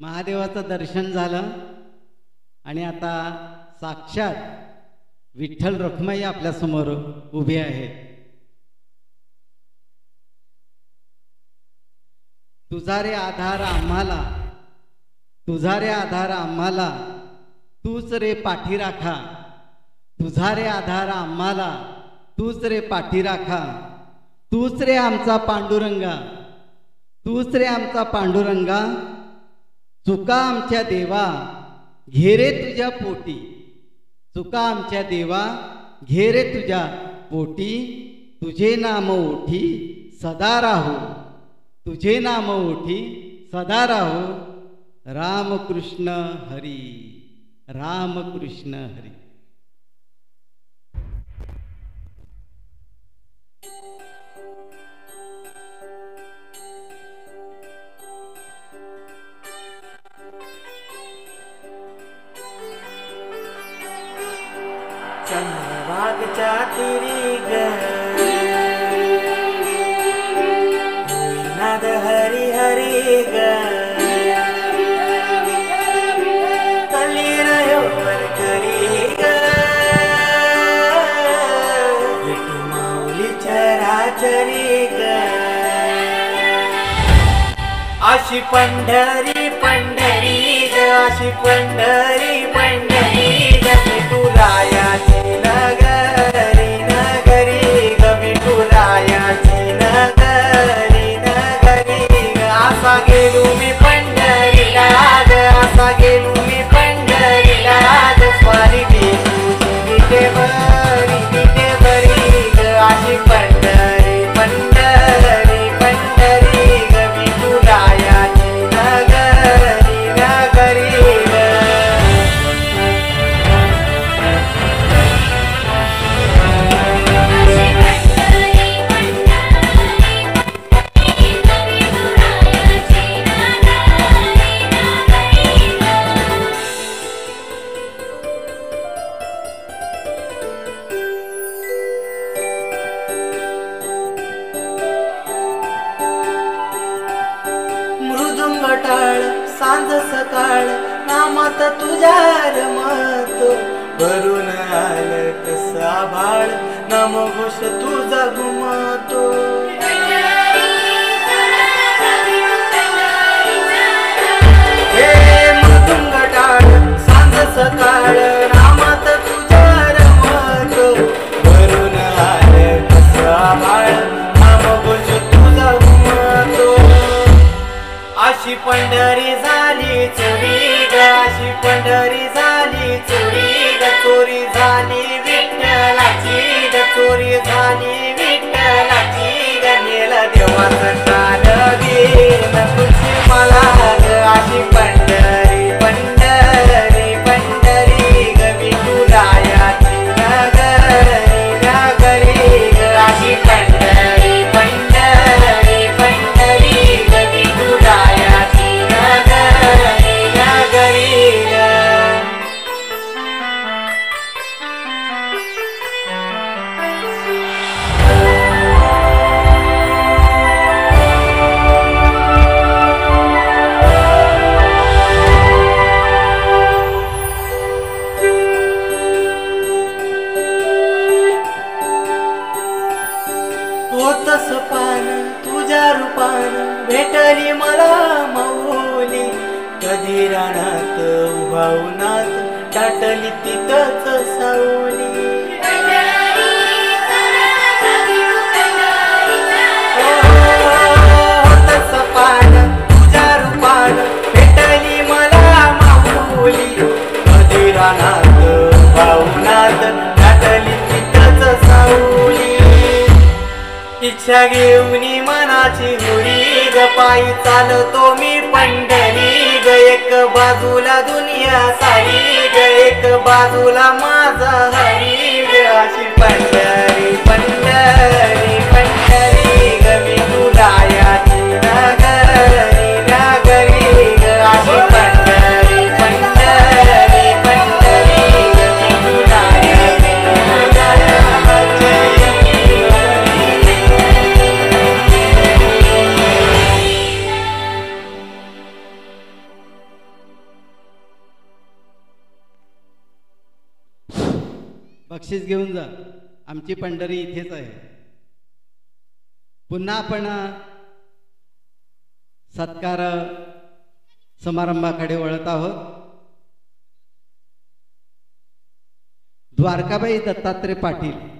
महादेवाचं दर्शन झालं आणि आता साक्षात विठ्ठल रखुमाई आपल्या समोर उभे आहेत. तुझा रे आधार आम्हाला, तुझा रे आधार आम्हाला, तूच रे पाठीराखा. तुझा रे आधार आम्हाला, तूच रे पाठीराखा. तूच रे आमचा पांडुरंगा, तूच रे आमचा पांडुरंगा. चुका आमच्या देवा घे रे तुझ्या पोटी, चुका आमच्या देवा घे रे तुझ्या पोटी. तुझे नाम ओठी सदा राहू, तुझे नाम ओठी सदा राहू. रामकृष्ण हरी, रामकृष्ण हरी. चंद्रभागच्या तिरी ग नाद हरी हरी ग कली रयो करी ग विठू माऊली चराचरी ग. अशी पंढरी पंढरी ग, अशी पंढरी पंढरी ग. विठुरायाची नगरी नगरी ग, विठुरायाची नगरी नगरी ग. असा गेलो मी पंढरीला ग, असा गेलो मी पंढरीला ग. स्वारी विठे बरी ग. अशी पंढरी पंढरी पंढरी ग, विठुरायाची नगरी नगरी ग. मृदुंग टाळ सांज सकाळ नामात तुझ्या रमतो. भरून आलं कसं आभाळ नामघोष तुझा घुमतो. हे मृदुंग टाळ सांज सकाळ नामात तुझ्या रमतो. भरून आलं कसं आभाळ नामघोष तुझा घुमतो. अशी पंढरी झाली चोरी ग, अशी पंढरी झाली चोरी ग. चोरी झाली विठ्ठलाची ग, चोरी झाली विठ्ठलाची ग. नेलं देवाचं कालवीन तुझी मला ग. अशी पंढरी पंढरी पंढरी ग, विठुरायाची नगरी नगरी ग. अशी पंढरी पंढरी पंढरी ग, विठुरायाची नगरी नगरी ग. होतस पान तुझ्या रूपान भेटली मला माऊली. कधी रानात उभा उन्हात दाटली तिथंच सावली. होतस पान तुझ्या रूपान भेटली मला माऊली. कधी रानात उभा उन्हात दाटली तिथंच सावली. इच्छा घेऊन मनाची हुरी ग, पायी चालतो मी पंढरी ग. एक बाजूला दुनिया सारी ग, एक बाजूला माझा हरी ग. अशी पंढरी पंढरी पंढरी ग, विठुरायाची नगरी नगरी ग. अशी पंढरी पंढरी पंढरी ग, विठुरायाची नगरी. बक्षीस घेऊन जा. आमची पंढरी इथेच आहे. पुन्हा आपण सत्कार समारंभाकडे वळत आहोत. द्वारकाबाई दत्तात्रय पाटील